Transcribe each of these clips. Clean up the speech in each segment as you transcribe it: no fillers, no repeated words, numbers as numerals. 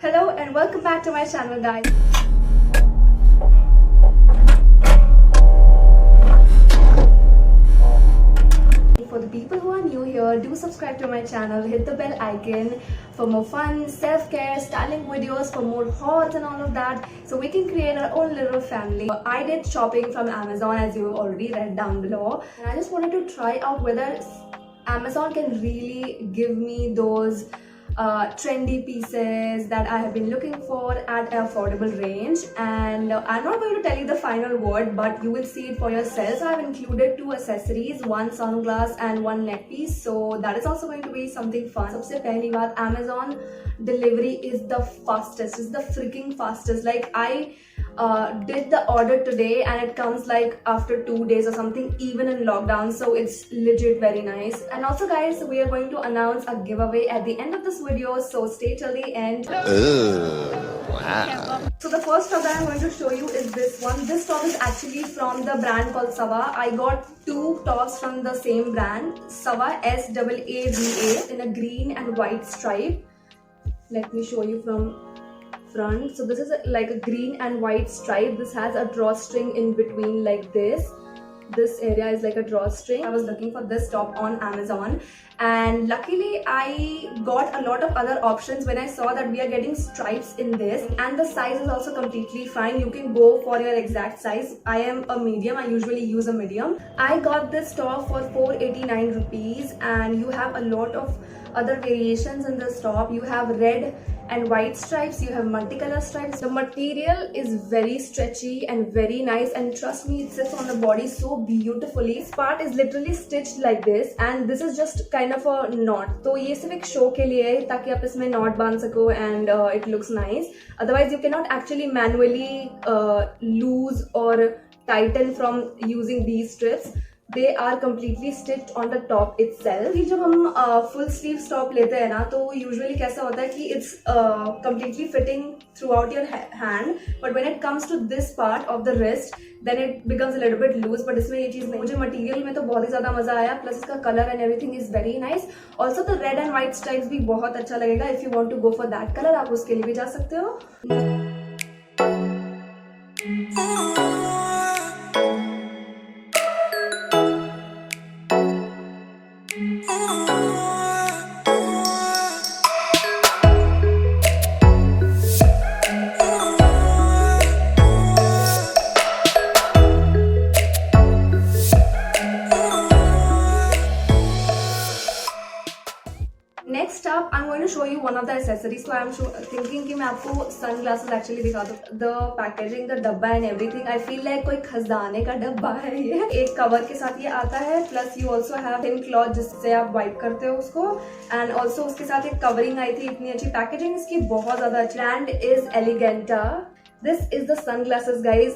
Hello and welcome back to my channel, guys. For the people who are new here, do subscribe to my channel, hit the bell icon for more fun, self-care, styling videos, for more hauls and all of that, so we can create our own little family. I did shopping from Amazon, as you have already read down below, and I just wanted to try out whether Amazon can really give me those trendy pieces that I have been looking for at an affordable range. And I'm not going to tell you the final word, but you will see it for yourself. So I've included 2 accessories, 1 sunglass and 1 neck piece, so that is also going to be something fun. सबसे पहली बात, Amazon delivery is the fastest, it's the freaking fastest. Like I did the order today and it comes like after 2 days or something, even in lockdown, so it's legit very nice. And also guys, we are going to announce a giveaway at the end of this video, so stay till the end. Wow. So the first top that I'm going to show you is this one. This top is actually from the brand called Sava. I got 2 tops from the same brand, Sava, SAAVA, in a green and white stripe. Let me show you from front. So this is like a green and white stripe. This has a drawstring in between like this. This area is like a drawstring. I was looking for this top on Amazon, and luckily I got a lot of other options when I saw that we are getting stripes in this, and the size is also completely fine. You can go for your exact size. I am a medium. I usually use a medium. I got this top for 489 rupees, and you have a lot of other variations in this top. You have red and white stripes, you have multicolor stripes. The material is very stretchy and very nice, and trust me, it sits on the body so beautifully. This part is literally stitched like this, and this is just kind of a knot. So ये सिर्फ एक show के लिए है ताकि आप इसमें knot बांध सको and it looks nice. Otherwise you cannot actually manually lose or tighten from using these strips. They are completely stitched on the top itself. जब हम full sleeve top लेते हैं ना, तो usually कैसा होता है कि it's completely fitting throughout your hand, but when it comes to this part of the wrist, then it becomes a little bit loose. But इसमें ये चीज़ नहीं. मुझे material में तो बहुत ही ज़्यादा मज़ा आया, plus इसका color and everything is very nice. Also the red and white stripes भी बहुत अच्छा लगेगा. If you want to go for that color, आप उसके लिए भी जा सकते हो. Next up, I'm going to show you one of the accessories. So I'm thinking कि मैं आपको sunglasses actually दिखा दूँ. The packaging, the डब्बा and everything, I feel like कोई खजाने का डब्बा है ये. एक कवर के साथ ये आता है. Plus you also have thin cloth जिससे आप wipe करते हो उसको. And also उसके साथ एक covering आई थी. इतनी अच्छी packaging इसकी बहुत ज़्यादा अच्छी. Brand is Eleganta. This is the sunglasses, guys.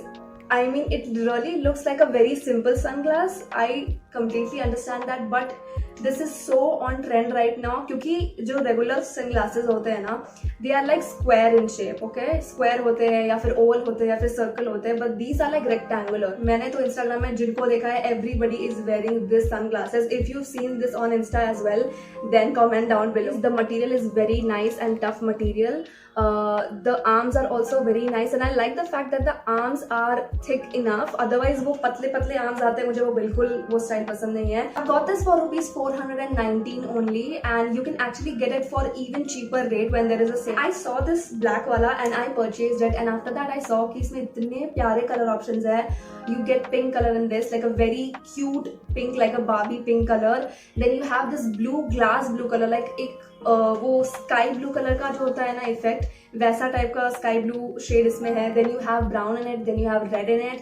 I mean, it really looks like a very simple sunglass. I completely understand that, but this is so on trend right now क्योंकि जो regular sunglasses होते हैं ना, they are like square in shape, okay? Square होते हैं या फिर oval होते हैं या फिर circle होते हैं, but these are like rectangular. मैंने तो Instagram में जिनको देखा है, everybody is wearing this sunglasses. If you've seen this on Insta as well, then comment down below. The material is very nice and tough material. The arms are also very nice, and I like the fact that the arms are thick enough. Otherwise वो पतले पतले arms आते हैं, मुझे वो बिल्कुल वो style पसंद नहीं है. I got this for rupees 419 only, and you can actually get it for even cheaper rate when there is a sale. I saw this black wala and I purchased it, and after that I saw कि इसमें इतने प्यारे color options है. You get pink color in this, like a very cute pink, like a Barbie pink color. Then you have this blue glass blue color, like एक वो sky blue colour का जो होता है ना इफेक्ट, वैसा type का स्काई ब्लू शेड इसमें है. Then you have brown in it, then you have red in it.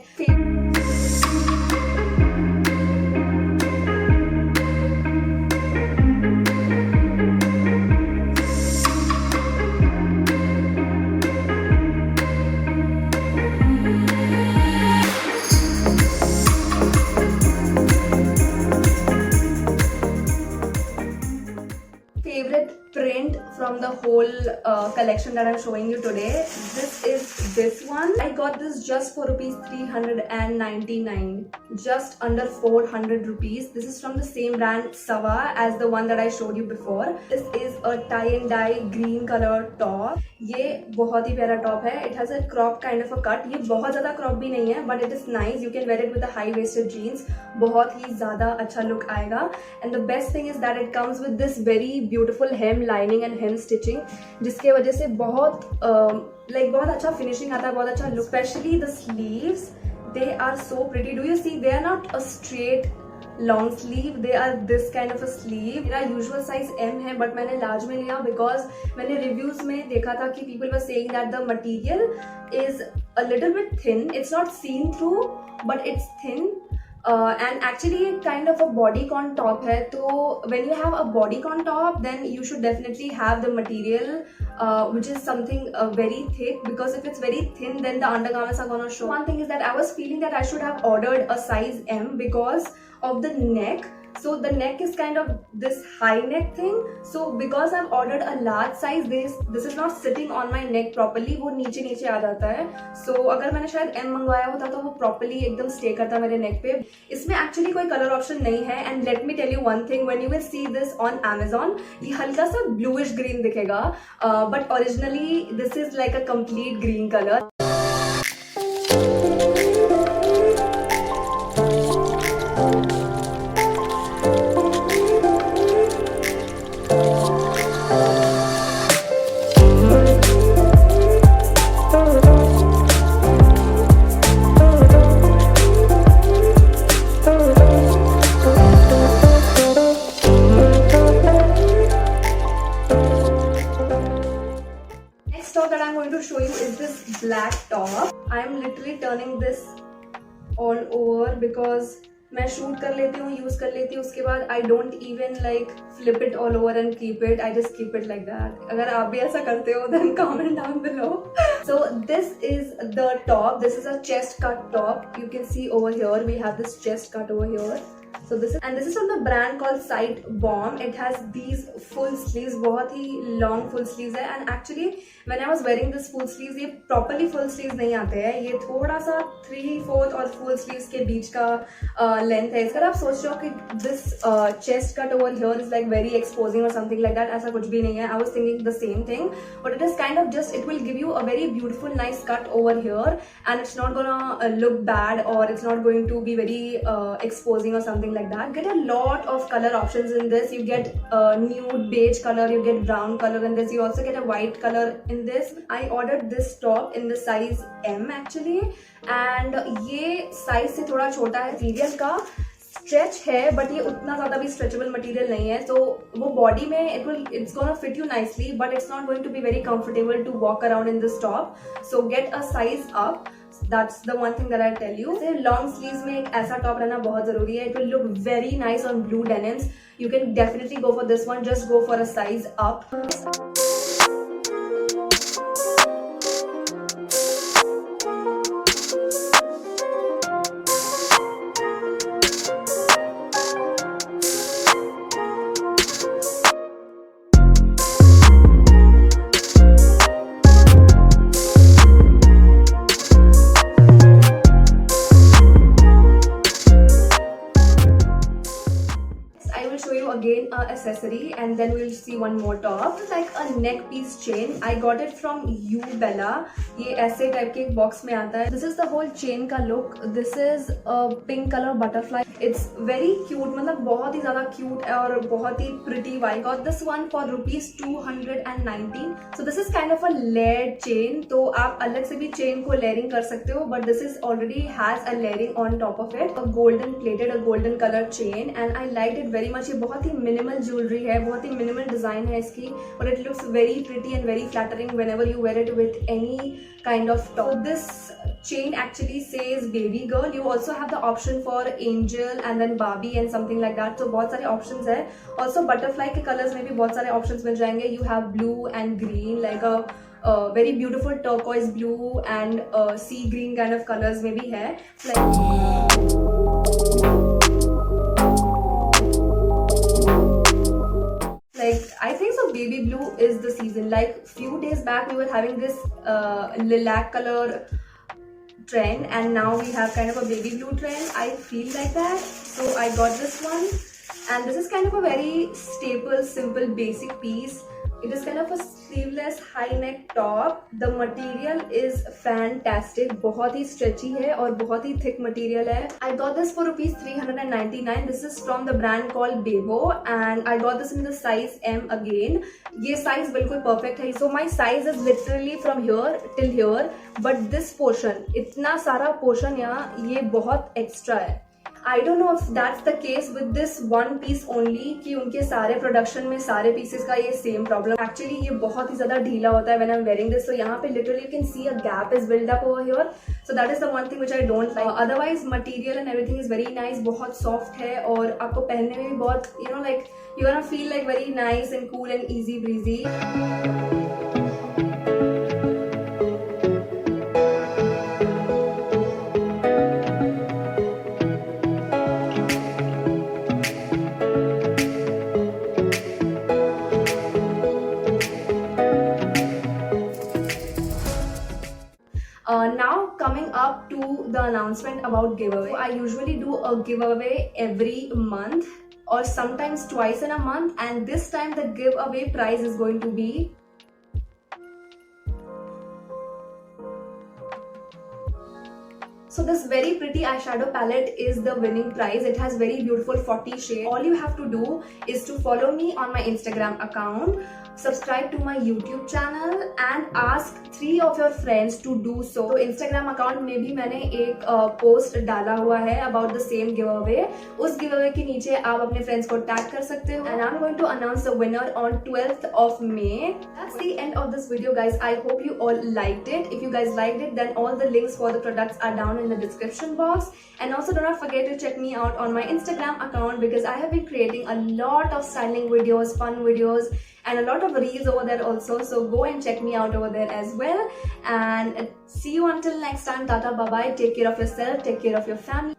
Favorite print from the whole whole collection that I'm showing you today. This is this one. I got this just for rupees 399, just under 400 rupees. This is from the same brand Sava as the one that I showed you before. This is a tie and dye green color top. ये बहुत ही प्यारा top है. It has a crop kind of a cut. ये बहुत ज़्यादा crop भी नहीं है, but it is nice. You can wear it with a high waisted jeans. बहुत ही ज़्यादा अच्छा look आएगा. And the best thing is that it comes with this very beautiful hem lining and hem stitching, जिसके वजह से बहुत बहुत अच्छा finishing आता है, बहुत अच्छा look. Especially the sleeves, they are so pretty. Do you see? They are not a straight long sleeve, they are this kind of a sleeve. मेरा usual size M है, but मैंने large में लिया because मैंने reviews में देखा था कि people were saying that the material is a little bit thin. It's not seen through, but it's thin. And actually kind of a bodycon top है, तो when you have a bodycon top, then you should definitely have the material which is something very thick, because if it's very thin, then the undergarments are gonna show. One thing is that I was feeling that I should have ordered a size M because of the neck. So the neck is kind of this high neck thing. So because I've ordered a large size, this is not sitting on my neck properly. वो नीचे नीचे आ जाता है. So अगर मैंने शायद M मंगवाया होता तो वो properly एकदम stay करता मेरे neck पे. इसमें actually कोई color option नहीं है. And let me tell you one thing, when you will see this on Amazon, ये हल्का सा bluish green दिखेगा. But originally this is like a complete green color. Show you is this black top. I am literally turning this all over because मैं shoot कर लेती हूँ, use कर लेती हूँ, उसके बाद I don't even like flip it all over and keep it. I just keep it like that. अगर आप भी ऐसा करते हो then comment down below. So this is the top. This is a chest cut top. You can see over here we have this chest cut over here. So this is from the brand called Sight Bomb. It has these full sleeves, बहुत ही long full sleeves है. And actually when I was wearing this full sleeves, ये properly full sleeves नहीं आते हैं. ये थोड़ा सा 3/4 और full sleeves के बीच का length है. अगर आप सोच रहे हो कि this chest cut over here is like very exposing or something like that, ऐसा कुछ भी नहीं है. I was thinking the same thing, but it is kind of just, it will give you a very beautiful nice cut over here, and it's not gonna look bad, or it's not going to be very exposing or something like that. Get a lot of color options in this. You get nude beige color, you get brown color in this, you also get a white color in this. I ordered this top in the size M actually, and ये size से थोड़ा छोटा है. Material का stretch है, but ये उतना ज़्यादा भी stretchable material नहीं है, तो वो body में it's gonna fit you nicely, but it's not going to be very comfortable to walk around in this top. So get a size up. That's the one thing that I'll tell you. Long sleeves में एक ऐसा top रहना बहुत ज़रूरी है. It will look very nice on blue denims. You can definitely go for this one. Just go for a size up. Again a accessory, and then we'll see one more top. It's like a neck piece chain. I got it from You Bella. ये ऐसे type के एक box में आता है. This is the whole chain का look. This is a pink color butterfly. It's very cute, मतलब बहुत ही ज़्यादा cute है और बहुत ही pretty. I got this one for rupees 219. So this is kind of a layered chain. तो आप अलग से भी chain को layering कर सकते हो, but this is already has a layering on top of it. A golden plated, a golden color chain, and I liked it very much. ये बहुत ही minimal jewelry है, बहुत ही minimal design है इसकी, but it looks very pretty and very flattering whenever you wear it with any kind of top. So this chain actually says baby girl. You also have the option for angel and then Barbie and something like that. So बहुत सारे options है. Also butterfly के colors में भी बहुत सारे options मिल जाएंगे. You have blue and green, like a very beautiful turquoise blue and sea green kind of colors में भी है. Like I think so baby blue is the season. Like few days back we were having this lilac color trend, and now we have kind of a baby blue trend. I feel like that, so I got this one, and this is kind of a very staple, simple, basic piece. It is kind of a sleeveless high neck top. The material is fantastic. बहुत ही stretchy है और बहुत ही thick material है. I got this for rupees 399. This is from the brand called Bebo, and I got this in the size M again. ये size बिल्कुल perfect है. So my size is literally from here till here, but this portion, इतना सारा portion यहाँ ये बहुत extra है. I don't know if that's the case with this one piece only कि उनके सारे प्रोडक्शन में सारे पीसेस का ये सेम प्रॉब्लम. एक्चुअली ये बहुत ही ज्यादा ढीला होता है when I'm wearing this. So यहाँ पे literally you can see a gap is built up over here. So that is the one thing which I don't like. Otherwise material and everything is very nice. बहुत soft है और आपको पहनने में भी बहुत like you're gonna feel like very nice and cool and easy breezy. Now coming up to the announcement about giveaway. I usually do a giveaway every month or sometimes twice in a month, and this time the giveaway prize is going to be So this very pretty eyeshadow palette is the winning prize. It has very beautiful 40 shades. All you have to do is to follow me on my Instagram account, subscribe to my YouTube channel and ask 3 of your friends to do so. तो Instagram account में भी मैंने एक post डाला हुआ है about the same giveaway. उस giveaway के नीचे आप अपने friends को tag कर सकते हो. And I'm going to announce the winner on 12th of May. That's the end of this video, guys. I hope you all liked it. If you guys liked it, then all the links for the products are down in the description box. And also do not forget to check me out on my Instagram account because I have been creating a lot of styling videos, fun videos, and a lot of reels over there also. So go and check me out over there as well. And see you until next time. Tata, bye bye. Take care of yourself. Take care of your family.